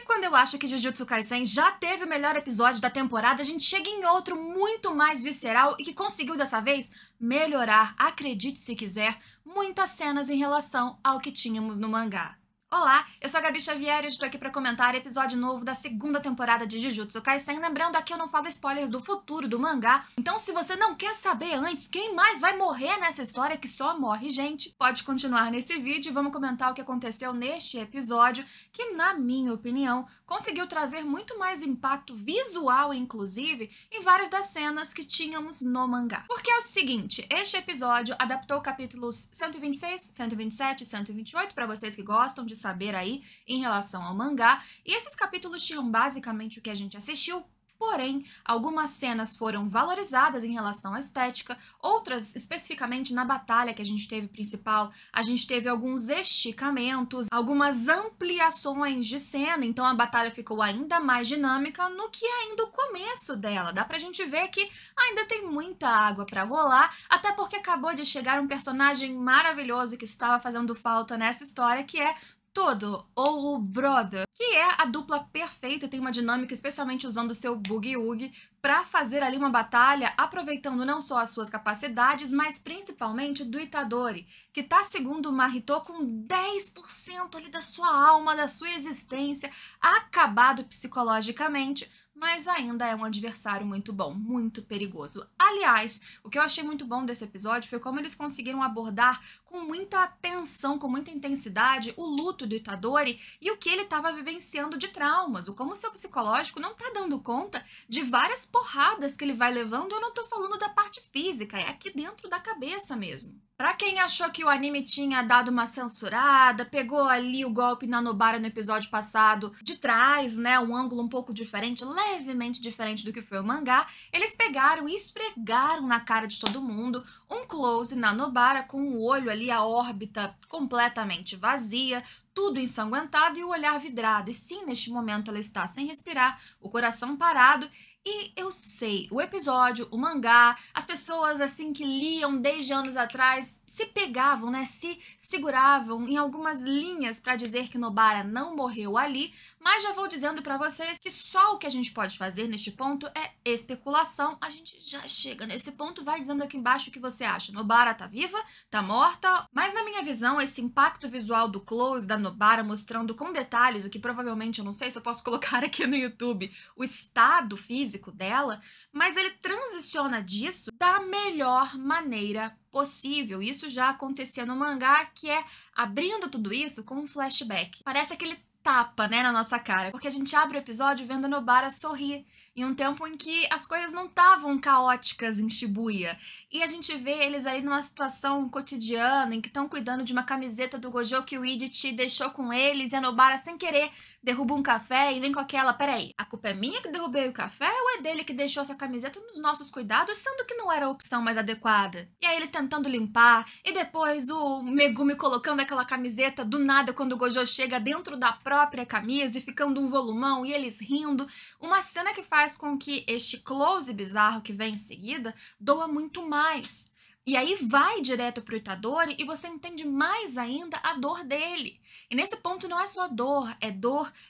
quando eu acho que Jujutsu Kaisen já teve o melhor episódio da temporada, a gente chega em outro muito mais visceral e que conseguiu dessa vez melhorar, acredite se quiser, muitas cenas em relação ao que tínhamos no mangá. Olá, eu sou a Gabi Xavier e estou aqui para comentar episódio novo da segunda temporada de Jujutsu Kaisen. Lembrando, aqui eu não falo spoilers do futuro do mangá, então se você não quer saber antes quem mais vai morrer nessa história, que só morre gente, pode continuar nesse vídeo e vamos comentar o que aconteceu neste episódio, que na minha opinião, conseguiu trazer muito mais impacto visual, inclusive, em várias das cenas que tínhamos no mangá. Porque é o seguinte, este episódio adaptou capítulos 126, 127 e 128, para vocês que gostam de saber aí em relação ao mangá, e esses capítulos tinham basicamente o que a gente assistiu, porém, algumas cenas foram valorizadas em relação à estética, outras, especificamente na batalha que a gente teve principal, a gente teve alguns esticamentos, algumas ampliações de cena, então a batalha ficou ainda mais dinâmica no que ainda o começo dela. Dá pra gente ver que ainda tem muita água pra rolar, até porque acabou de chegar um personagem maravilhoso que estava fazendo falta nessa história, que é Todo, ou o Brother, que é a dupla perfeita, tem uma dinâmica, especialmente usando o seu Boogie-Woogie, para fazer ali uma batalha, aproveitando não só as suas capacidades, mas principalmente do Itadori, que tá, segundo o Mahito, com 10% ali da sua alma, da sua existência, acabado psicologicamente, mas ainda é um adversário muito bom, muito perigoso. Aliás, o que eu achei muito bom desse episódio foi como eles conseguiram abordar com muita atenção, com muita intensidade, o luto do Itadori e o que ele estava vivenciando de traumas, o como o seu psicológico não tá dando conta de várias porradas que ele vai levando. Eu não tô falando da parte física, é aqui dentro da cabeça mesmo. Pra quem achou que o anime tinha dado uma censurada, pegou ali o golpe na Nobara no episódio passado de trás, né, um ângulo um pouco diferente, levemente diferente do que foi o mangá, eles pegaram e esfregaram na cara de todo mundo um close na Nobara com o olho ali, a órbita completamente vazia, tudo ensanguentado e o olhar vidrado. E sim, neste momento ela está sem respirar, o coração parado. E eu sei, o episódio, o mangá, as pessoas assim que liam desde anos atrás se pegavam, né, se seguravam em algumas linhas para dizer que Nobara não morreu ali, mas já vou dizendo para vocês que só o que a gente pode fazer neste ponto é especulação. A gente já chega nesse ponto, vai dizendo aqui embaixo o que você acha. Nobara tá viva? Tá morta? Mas na minha visão, esse impacto visual do close da Nobara mostrando com detalhes, o que provavelmente, eu não sei se eu posso colocar aqui no YouTube, o estado físico dela, mas ele transiciona disso da melhor maneira possível. Isso já acontecia no mangá, que é abrindo tudo isso com um flashback. Parece aquele tapa, né, na nossa cara, porque a gente abre o episódio vendo a Nobara sorrir em um tempo em que as coisas não estavam caóticas em Shibuya. E a gente vê eles aí numa situação cotidiana, em que estão cuidando de uma camiseta do Gojo que o Idichi deixou com eles, e a Nobara, sem querer, derruba um café e vem com aquela: peraí, a culpa é minha que derrubei o café ou é dele que deixou essa camiseta nos nossos cuidados, sendo que não era a opção mais adequada? E aí eles tentando limpar, e depois o Megumi colocando aquela camiseta do nada quando o Gojo chega dentro da própria camisa e ficando um volumão, e eles rindo. Uma cena que faz com que este close bizarro que vem em seguida doa muito mais. E aí vai direto pro Itadori e você entende mais ainda a dor dele. E nesse ponto não é só dor,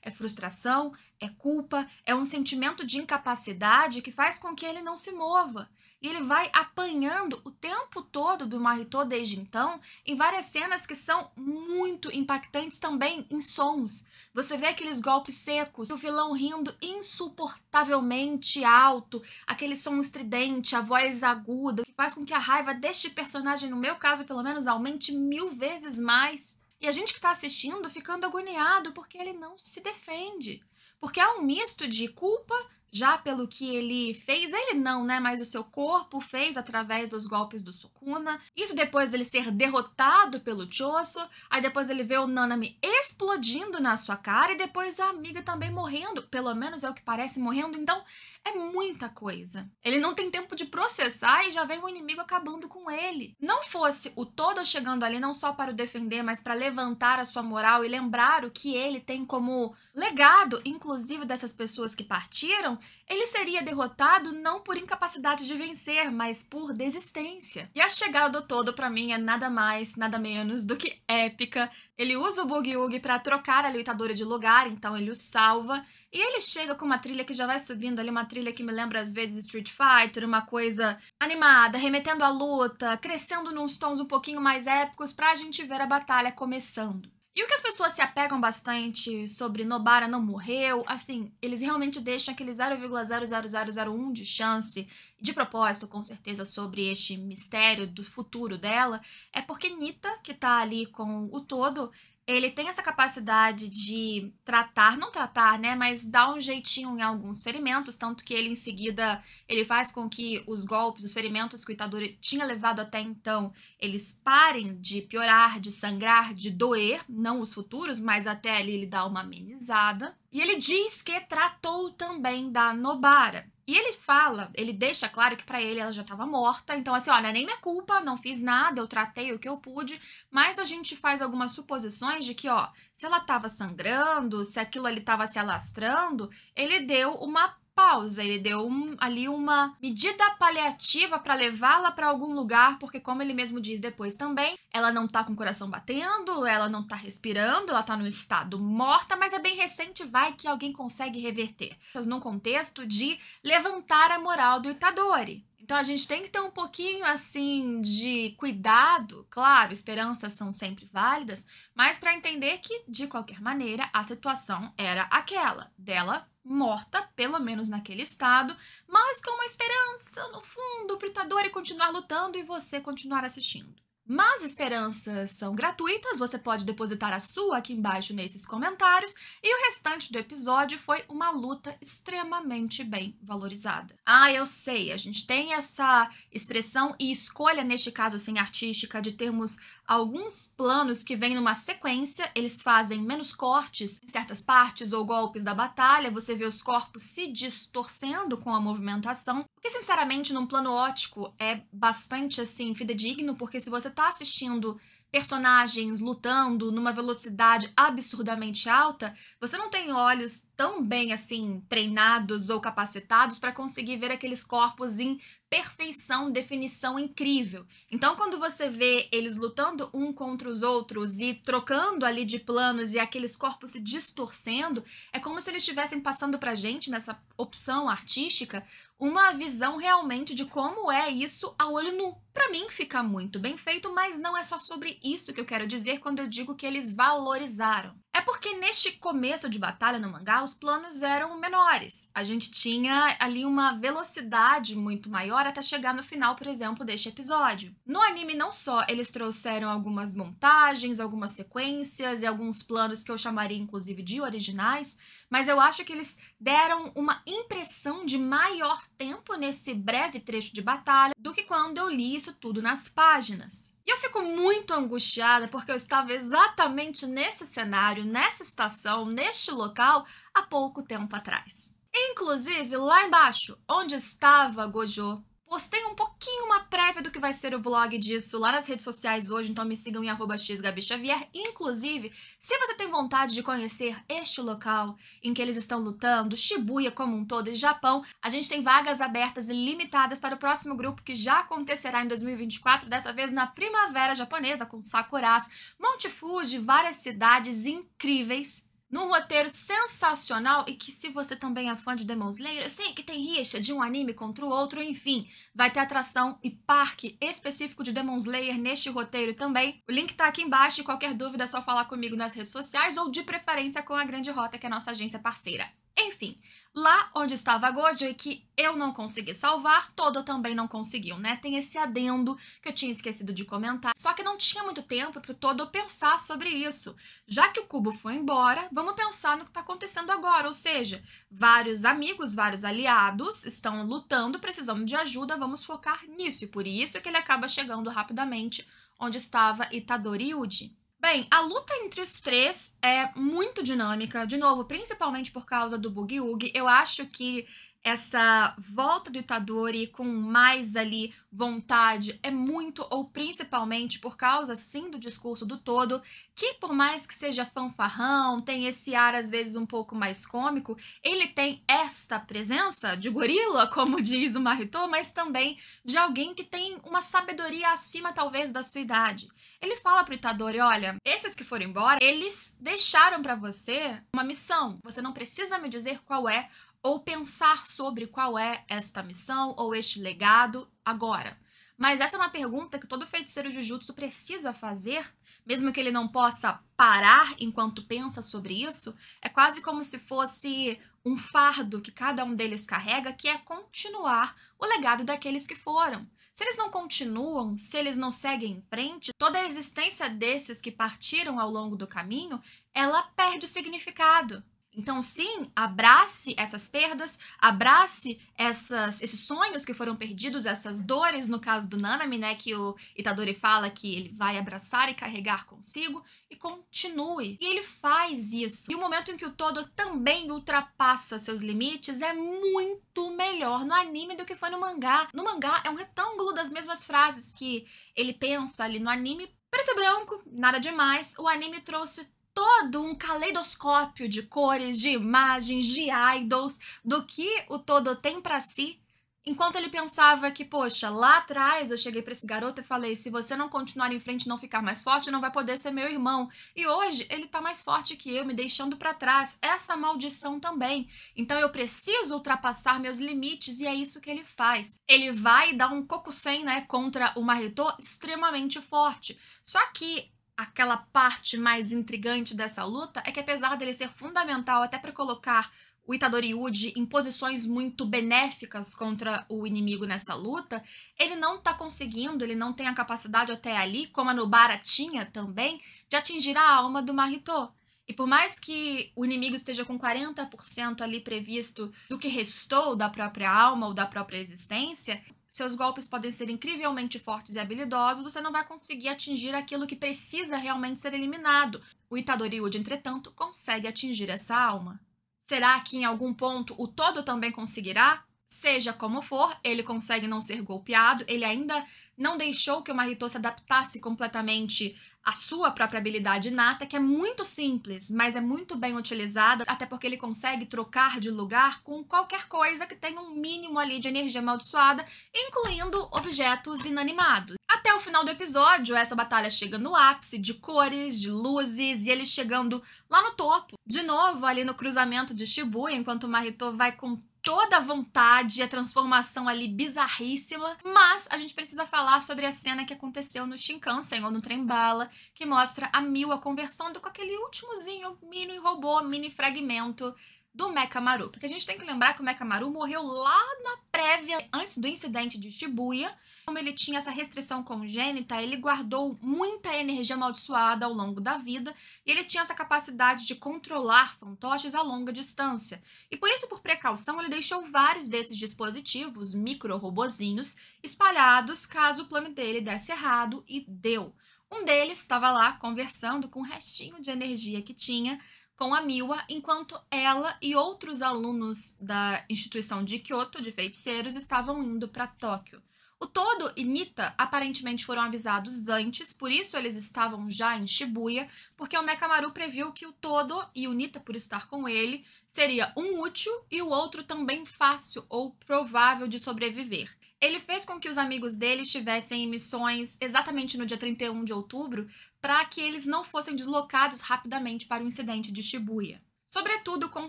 é frustração, é culpa, é um sentimento de incapacidade que faz com que ele não se mova. E ele vai apanhando o tempo todo do Mahito desde então, em várias cenas que são muito impactantes também em sons. Você vê aqueles golpes secos, o vilão rindo insuportavelmente alto, aquele som estridente, a voz aguda, que faz com que a raiva deste personagem, no meu caso pelo menos, aumente 1000 vezes mais. E a gente que tá assistindo ficando agoniado porque ele não se defende. Porque há um misto de culpa, já pelo que ele fez, ele não, né, mas o seu corpo fez através dos golpes do Sukuna. Isso depois dele ser derrotado pelo Choso, aí depois ele vê o Nanami explodindo na sua cara e depois a amiga também morrendo, pelo menos é o que parece, morrendo. Então é muita coisa. Ele não tem tempo de processar e já vem o inimigo acabando com ele. Não fosse o Todo chegando ali não só para o defender, mas para levantar a sua moral e lembrar o que ele tem como legado, inclusive dessas pessoas que partiram, ele seria derrotado não por incapacidade de vencer, mas por desistência. E a chegada do Todo, pra mim, é nada mais, nada menos do que épica Ele usa o Boogie pra trocar ali o Itadori de lugar, então ele o salva. E ele chega com uma trilha que já vai subindo ali, uma trilha que me lembra às vezes Street Fighter, uma coisa animada, remetendo à luta, crescendo nos tons um pouquinho mais épicos pra gente ver a batalha começando. E o que as pessoas se apegam bastante sobre Nobara não morreu, assim, eles realmente deixam aquele 0,00001 de chance, de propósito, com certeza, sobre este mistério do futuro dela, é porque Nita, que tá ali com o todo, ele tem essa capacidade de tratar, não tratar, né, mas dar um jeitinho em alguns ferimentos, tanto que ele em seguida, ele faz com que os golpes, os ferimentos que o Itadori tinha levado até então, eles parem de piorar, de sangrar, de doer, não os futuros, mas até ali ele dá uma amenizada. E ele diz que tratou também da Nobara. E ele fala, ele deixa claro que pra ele ela já estava morta, então assim, ó, não é nem minha culpa, não fiz nada, eu tratei o que eu pude, mas a gente faz algumas suposições de que, ó, se ela estava sangrando, se aquilo ali estava se alastrando, ele deu uma pausa, ele deu ali uma medida paliativa para levá-la para algum lugar, porque como ele mesmo diz depois também, ela não tá com o coração batendo, ela não tá respirando, ela tá num estado morta, mas é bem recente, vai que alguém consegue reverter. Num contexto de levantar a moral do Itadori. Então a gente tem que ter um pouquinho assim de cuidado, claro, esperanças são sempre válidas, mas para entender que de qualquer maneira a situação era aquela dela morta, pelo menos naquele estado, mas com uma esperança no fundo pro Itadori continuar lutando e você continuar assistindo. Mas esperanças são gratuitas, você pode depositar a sua aqui embaixo nesses comentários, e o restante do episódio foi uma luta extremamente bem valorizada. Ah, eu sei, a gente tem essa expressão e escolha, neste caso assim, artística, de termos alguns planos que vêm numa sequência, eles fazem menos cortes em certas partes ou golpes da batalha, você vê os corpos se distorcendo com a movimentação, o que sinceramente num plano óptico é bastante assim fidedigno, porque se você tá assistindo personagens lutando numa velocidade absurdamente alta, você não tem olhos tão bem assim treinados ou capacitados para conseguir ver aqueles corpos em perfeição, definição incrível. Então, quando você vê eles lutando um contra os outros e trocando ali de planos e aqueles corpos se distorcendo, é como se eles estivessem passando pra gente, nessa opção artística, uma visão realmente de como é isso a olho nu. Pra mim fica muito bem feito, mas não é só sobre isso que eu quero dizer quando eu digo que eles valorizaram. É porque neste começo de batalha no mangá, os planos eram menores. A gente tinha ali uma velocidade muito maior até chegar no final, por exemplo, deste episódio. No anime, não só eles trouxeram algumas montagens, algumas sequências e alguns planos que eu chamaria inclusive de originais, mas eu acho que eles deram uma impressão de maior tempo nesse breve trecho de batalha do que quando eu li isso tudo nas páginas. E eu fico muito angustiada porque eu estava exatamente nesse cenário, nessa estação, neste local, há pouco tempo atrás. Inclusive, lá embaixo, onde estava Gojo, postei um pouquinho uma prévia do que vai ser o vlog disso lá nas redes sociais hoje, então me sigam em @xgabixavier. Inclusive, se você tem vontade de conhecer este local em que eles estão lutando, Shibuya como um todo e Japão, a gente tem vagas abertas e limitadas para o próximo grupo que já acontecerá em 2024, dessa vez na primavera japonesa, com sakuras, Monte Fuji, várias cidades incríveis, num roteiro sensacional e que se você também é fã de Demon Slayer, eu sei que tem rixa de um anime contra o outro, enfim, vai ter atração e parque específico de Demon Slayer neste roteiro também. O link tá aqui embaixo e qualquer dúvida é só falar comigo nas redes sociais ou de preferência com a Grande Rota, que é a nossa agência parceira. Enfim, lá onde estava a Gojo e que eu não consegui salvar, Todo também não conseguiu, né? Tem esse adendo que eu tinha esquecido de comentar. Só que não tinha muito tempo para o Todo pensar sobre isso. Já que o Kubo foi embora, vamos pensar no que está acontecendo agora. Ou seja, vários amigos, vários aliados estão lutando, precisando de ajuda, vamos focar nisso. E por isso é que ele acaba chegando rapidamente onde estava Itadori Yuji. Bem, a luta entre os três é muito dinâmica, de novo, principalmente por causa do Boogie. Eu acho que essa volta do Itadori com mais ali vontade é muito ou principalmente por causa, sim, do discurso do Todo, que por mais que seja fanfarrão, tem esse ar às vezes um pouco mais cômico, ele tem esta presença de gorila, como diz o Mahito, mas também de alguém que tem uma sabedoria acima talvez da sua idade. Ele fala pro Itadori, olha, esses que foram embora, eles deixaram pra você uma missão. Você não precisa me dizer qual é ou pensar sobre qual é esta missão ou este legado agora. Mas essa é uma pergunta que todo feiticeiro Jujutsu precisa fazer, mesmo que ele não possa parar enquanto pensa sobre isso. É quase como se fosse um fardo que cada um deles carrega, que é continuar o legado daqueles que foram. Se eles não continuam, se eles não seguem em frente, toda a existência desses que partiram ao longo do caminho, ela perde o significado. Então, sim, abrace essas perdas, abrace esses sonhos que foram perdidos, essas dores, no caso do Nanami, né, que o Itadori fala que ele vai abraçar e carregar consigo, e continue. E ele faz isso. E o momento em que o Todo também ultrapassa seus limites é muito melhor no anime do que foi no mangá. No mangá é um retângulo das mesmas frases que ele pensa ali no anime, preto e branco, nada demais. O anime trouxe todo um caleidoscópio de cores, de imagens, de idols, do que o Todo tem pra si, enquanto ele pensava que, poxa, lá atrás eu cheguei pra esse garoto e falei, se você não continuar em frente e não ficar mais forte, não vai poder ser meu irmão. E hoje ele tá mais forte que eu, me deixando pra trás. Essa maldição também. Então eu preciso ultrapassar meus limites e é isso que ele faz. Ele vai dar um Kokusen, né, contra o Mahito extremamente forte. Só que aquela parte mais intrigante dessa luta é que, apesar dele ser fundamental até para colocar o Itadori Yuji em posições muito benéficas contra o inimigo nessa luta, ele não tá conseguindo, ele não tem a capacidade até ali, como a Nobara tinha também, de atingir a alma do Mahito. E por mais que o inimigo esteja com 40% ali previsto do que restou da própria alma ou da própria existência, seus golpes podem ser incrivelmente fortes e habilidosos, você não vai conseguir atingir aquilo que precisa realmente ser eliminado. O Itadori Yuji, entretanto, consegue atingir essa alma. Será que em algum ponto o Todo também conseguirá? Seja como for, ele consegue não ser golpeado, ele ainda não deixou que o Mahito se adaptasse completamente à sua própria habilidade inata, que é muito simples, mas é muito bem utilizada, até porque ele consegue trocar de lugar com qualquer coisa que tenha um mínimo ali de energia amaldiçoada, incluindo objetos inanimados. Até o final do episódio, essa batalha chega no ápice de cores, de luzes, e ele chegando lá no topo, de novo ali no cruzamento de Shibuya, enquanto o Mahito vai com toda a vontade, a transformação ali bizarríssima, mas a gente precisa falar sobre a cena que aconteceu no Shinkansen, ou no trem-bala, que mostra a Miwa conversando com aquele últimozinho mini robô, mini fragmento do Mekamaru. Porque a gente tem que lembrar que o Mekamaru morreu lá na prévia, antes do incidente de Shibuya. Como ele tinha essa restrição congênita, ele guardou muita energia amaldiçoada ao longo da vida e ele tinha essa capacidade de controlar fantoches a longa distância. E por isso, por precaução, ele deixou vários desses dispositivos, micro-robozinhos, espalhados caso o plano dele desse errado, e deu. Um deles estava lá conversando com o restinho de energia que tinha com a Miwa, enquanto ela e outros alunos da instituição de Kyoto, de feiticeiros, estavam indo para Tóquio. O Todo e Nita aparentemente foram avisados antes, por isso eles estavam já em Shibuya, porque o Mekamaru previu que o Todo e o Nita, por estar com ele, seria um útil e o outro também fácil ou provável de sobreviver. Ele fez com que os amigos dele estivessem em missões exatamente no dia 31 de outubro, para que eles não fossem deslocados rapidamente para o incidente de Shibuya. Sobretudo, com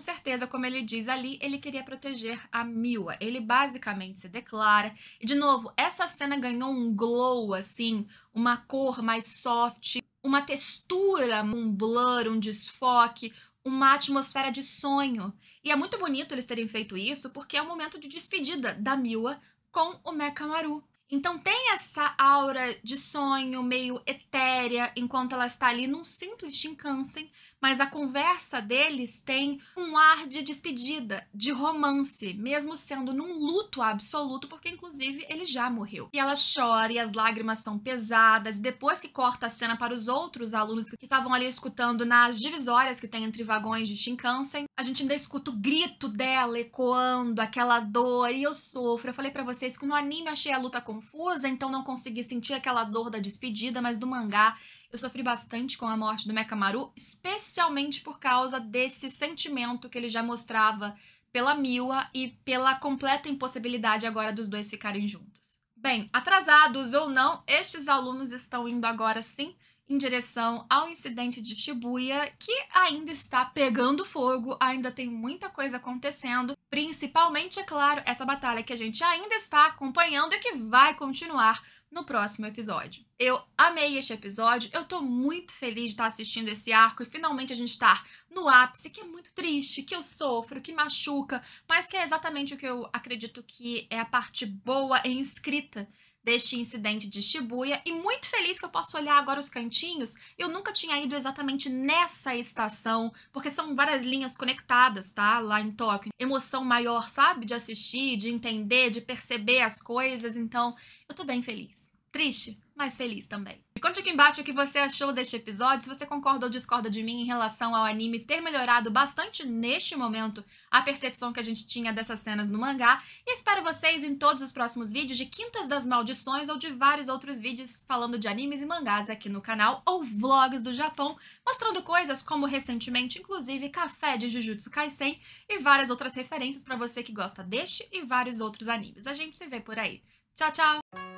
certeza, como ele diz ali, ele queria proteger a Miwa. Ele basicamente se declara. E, de novo, essa cena ganhou um glow, assim, uma cor mais soft, uma textura, um blur, um desfoque, uma atmosfera de sonho. E é muito bonito eles terem feito isso, porque é um momento de despedida da Miwa com o Mekamaru. Então tem essa aura de sonho meio etérea, enquanto ela está ali num simples Shinkansen, mas a conversa deles tem um ar de despedida, de romance, mesmo sendo num luto absoluto, porque inclusive ele já morreu. E ela chora e as lágrimas são pesadas, depois que corta a cena para os outros alunos que estavam ali escutando nas divisórias que tem entre vagões de Shinkansen, a gente ainda escuta o grito dela ecoando, aquela dor, e eu sofro. Eu falei pra vocês que no anime achei a luta confusa, então não consegui sentir aquela dor da despedida, mas do mangá eu sofri bastante com a morte do Mekamaru, especialmente por causa desse sentimento que ele já mostrava pela Miwa e pela completa impossibilidade agora dos dois ficarem juntos. Bem, atrasados ou não, estes alunos estão indo agora sim em direção ao incidente de Shibuya, que ainda está pegando fogo, ainda tem muita coisa acontecendo, principalmente, é claro, essa batalha que a gente ainda está acompanhando e que vai continuar no próximo episódio. Eu amei este episódio, eu tô muito feliz de estar assistindo esse arco e finalmente a gente tá no ápice, que é muito triste, que eu sofro, que machuca, mas que é exatamente o que eu acredito que é a parte boa e inscrita deste incidente de Shibuya, e muito feliz que eu posso olhar agora os cantinhos. Eu nunca tinha ido exatamente nessa estação, porque são várias linhas conectadas, tá? Lá em Tóquio. Emoção maior, sabe? De assistir, de entender, de perceber as coisas, então eu tô bem feliz. Triste, mas feliz também. E conte aqui embaixo o que você achou deste episódio, se você concorda ou discorda de mim em relação ao anime ter melhorado bastante neste momento a percepção que a gente tinha dessas cenas no mangá. E espero vocês em todos os próximos vídeos de Quintas das Maldições ou de vários outros vídeos falando de animes e mangás aqui no canal, ou vlogs do Japão, mostrando coisas como recentemente, inclusive, Café de Jujutsu Kaisen e várias outras referências para você que gosta deste e vários outros animes. A gente se vê por aí. Tchau, tchau!